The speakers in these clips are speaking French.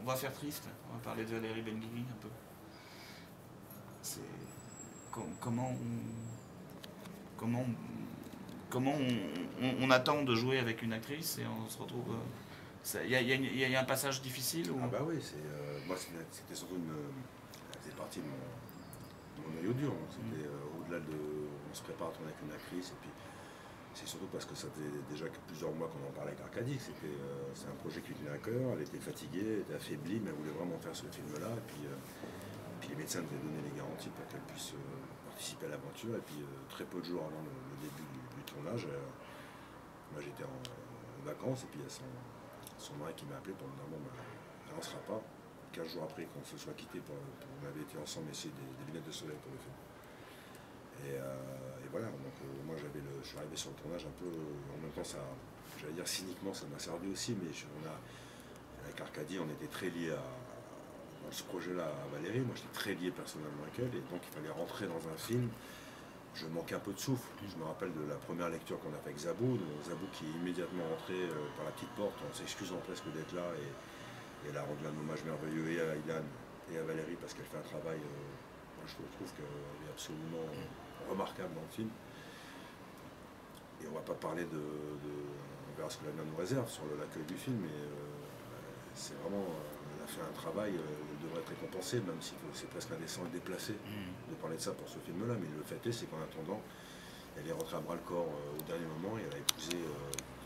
On va faire triste, on va parler de Valérie Benguigui un peu. C'est comment on attend de jouer avec une actrice et on se retrouve. Il y a un passage difficile ou... Ah bah oui, moi c'était surtout ça faisait partie de mon noyau dur. Donc c'était au-delà de, on se prépare à tourner avec une actrice et puis c'est surtout parce que ça faisait déjà plusieurs mois qu'on en parlait avec Arcadie. C'est un projet qui lui tenait à cœur. Elle était fatiguée, elle était affaiblie, mais elle voulait vraiment faire ce film-là. Et puis les médecins nous avaient donné les garanties pour qu'elle puisse participer à l'aventure. Et puis très peu de jours avant le début du tournage, moi j'étais en vacances et puis il y a son mari qui m'a appelé pour me dire bon ben, elle n'en sera pas. 15 jours après qu'on se soit quitté, on avait été ensemble essayer des lunettes de soleil pour le film. Et voilà, donc moi je suis arrivé sur le tournage un peu, en même temps j'allais dire cyniquement, ça m'a servi aussi, mais avec Arcadie on était très liés dans ce projet-là à Valérie, moi j'étais très lié personnellement avec elle, et donc il fallait rentrer dans un film, je manquais un peu de souffle, je me rappelle de la première lecture qu'on a fait avec Zabou qui est immédiatement rentré par la petite porte en s'excusant presque d'être là, et elle a rendu un hommage merveilleux et à Ilan et à Valérie parce qu'elle fait un travail, moi je trouve qu'elle est absolument remarquable dans le film. Et on va pas parler on verra ce que l'avenir nous réserve sur l'accueil du film, mais c'est vraiment, elle a fait un travail, elle devrait être récompensée, même si c'est presque indécent et déplacé de parler de ça pour ce film-là, mais le fait est, c'est qu'en attendant, elle est rentrée à bras-le-corps au dernier moment et elle a épousé,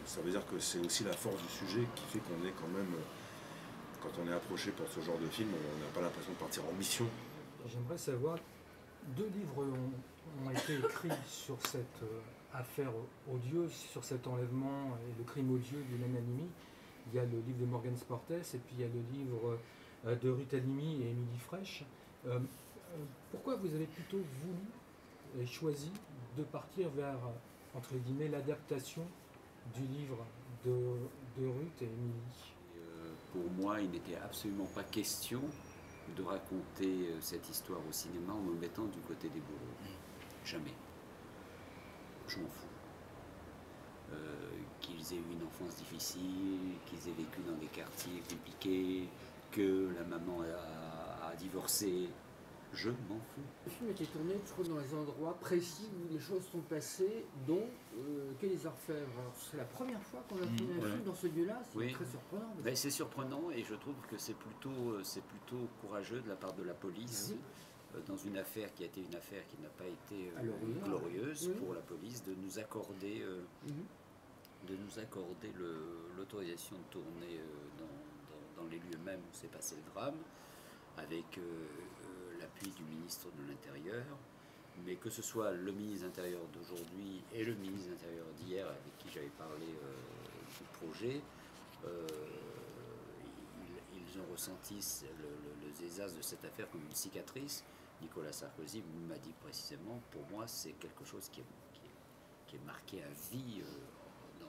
ça veut dire que c'est aussi la force du sujet qui fait qu'on est quand même, quand on est approché pour ce genre de film, on n'a pas l'impression de partir en mission. J'aimerais savoir, 2 livres ont été écrits sur cette affaire odieuse, sur cet enlèvement et le crime odieux d'Ilan Halimi. Il y a le livre de Morgan Sportes et puis il y a le livre de Ruth Halimi et Émilie Fraiche. Pourquoi vous avez plutôt voulu et choisi de partir vers, entre guillemets, l'adaptation du livre de Ruth et Émilie? Pour moi, il n'était absolument pas question de raconter cette histoire au cinéma en me mettant du côté des bourreaux. Jamais. Je m'en fous. Qu'ils aient eu une enfance difficile, qu'ils aient vécu dans des quartiers compliqués, que la maman a divorcé, je m'en fous. Le film a été tourné, je crois, dans les endroits précis où les choses sont passées, dont Quai des Orfèvres. C'est la première fois qu'on a tourné un film dans ce lieu-là, c'est très surprenant. Ben, c'est surprenant et je trouve que c'est plutôt courageux de la part de la police, dans une affaire qui a été une affaire qui n'a pas été glorieuse pour la police, de nous accorder, l'autorisation de tourner dans les lieux mêmes où s'est passé le drame, avec l'appui du ministre de l'Intérieur, mais que ce soit le ministre de l'Intérieur d'aujourd'hui et le ministre de l'Intérieur d'hier, avec qui j'avais parlé du projet, ils ont ressenti le désastre de cette affaire comme une cicatrice. Nicolas Sarkozy m'a dit précisément, pour moi, c'est quelque chose qui est marqué à vie dans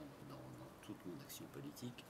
toute mon action politique.